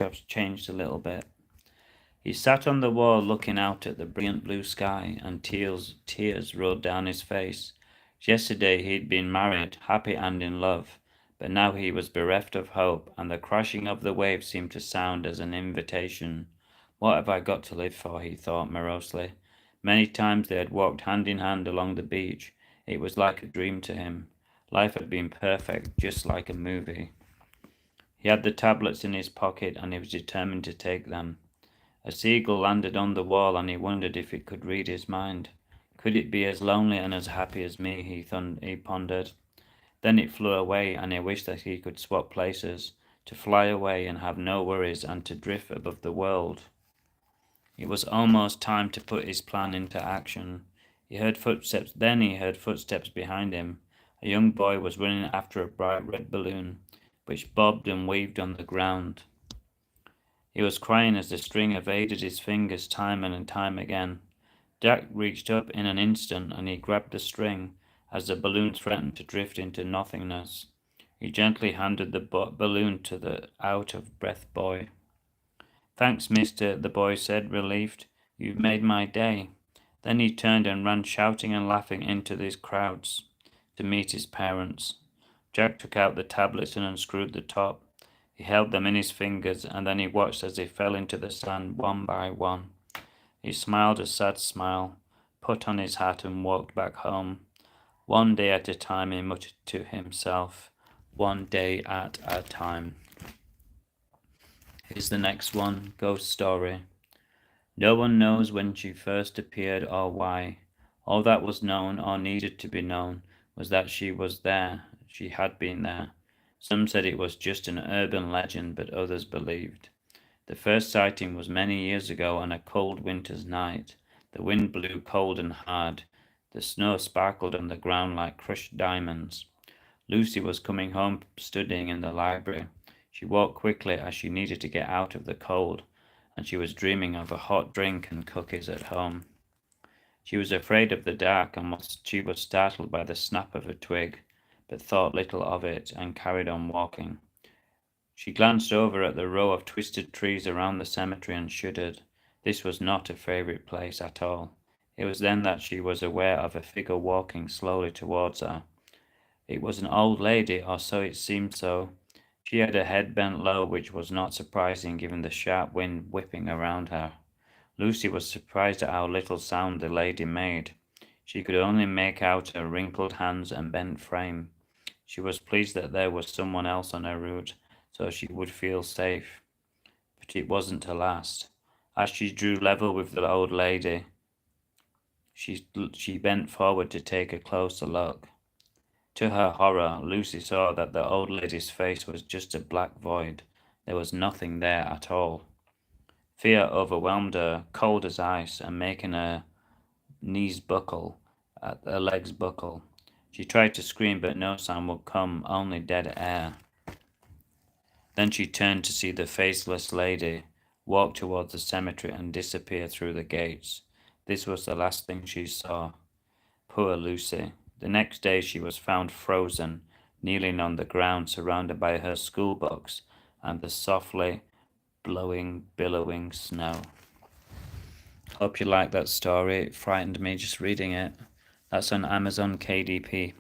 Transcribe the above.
photographs changed a little bit. He sat on the wall looking out at the brilliant blue sky, and tears rolled down his face. Yesterday he'd been married, happy and in love, but now he was bereft of hope, and the crashing of the waves seemed to sound as an invitation. What have I got to live for? He thought morosely. Many times they had walked hand in hand along the beach. It was like a dream to him. Life had been perfect, just like a movie. He had the tablets in his pocket, and he was determined to take them. A seagull landed on the wall, and he wondered if it could read his mind. Could it be as lonely and as happy as me? He pondered. Then it flew away, and he wished that he could swap places, to fly away and have no worries, and to drift above the world. It was almost time to put his plan into action. He heard footsteps behind him. A young boy was running after a bright red balloon, which bobbed and weaved on the ground. He was crying as the string evaded his fingers time and time again. Jack reached up in an instant, and he grabbed the string as the balloon threatened to drift into nothingness. He gently handed the balloon to the out-of-breath boy. "Thanks, mister," the boy said, relieved. "You've made my day." Then he turned and ran shouting and laughing into these crowds to meet his parents. Jack took out the tablets and unscrewed the top. He held them in his fingers, and then he watched as they fell into the sand one by one. He smiled a sad smile, put on his hat, and walked back home. One day at a time, he muttered to himself. One day at a time. Here's the next one, Ghost Story. No one knows when she first appeared or why. All that was known or needed to be known was that she was there. She had been there. Some said it was just an urban legend, but others believed. The first sighting was many years ago on a cold winter's night. The wind blew cold and hard. The snow sparkled on the ground like crushed diamonds. Lucy was coming home studying in the library. She walked quickly as she needed to get out of the cold, and she was dreaming of a hot drink and cookies at home. She was afraid of the dark, and she was startled by the snap of a twig, but thought little of it and carried on walking. She glanced over at the row of twisted trees around the cemetery and shuddered. This was not a favourite place at all. It was then that she was aware of a figure walking slowly towards her. It was an old lady, or so it seemed so. She had her head bent low, which was not surprising given the sharp wind whipping around her. Lucy was surprised at how little sound the lady made. She could only make out her wrinkled hands and bent frame. She was pleased that there was someone else on her route, so she would feel safe. But it wasn't to last. As she drew level with the old lady, she bent forward to take a closer look. To her horror, Lucy saw that the old lady's face was just a black void. There was nothing there at all. Fear overwhelmed her, cold as ice, and making her knees buckle, her legs buckle. She tried to scream, but no sound would come, only dead air. Then she turned to see the faceless lady walk towards the cemetery and disappear through the gates. This was the last thing she saw. Poor Lucy. The next day she was found frozen, kneeling on the ground, surrounded by her school books and the softly blowing, billowing snow. Hope you like that story. It frightened me just reading it. That's on Amazon KDP.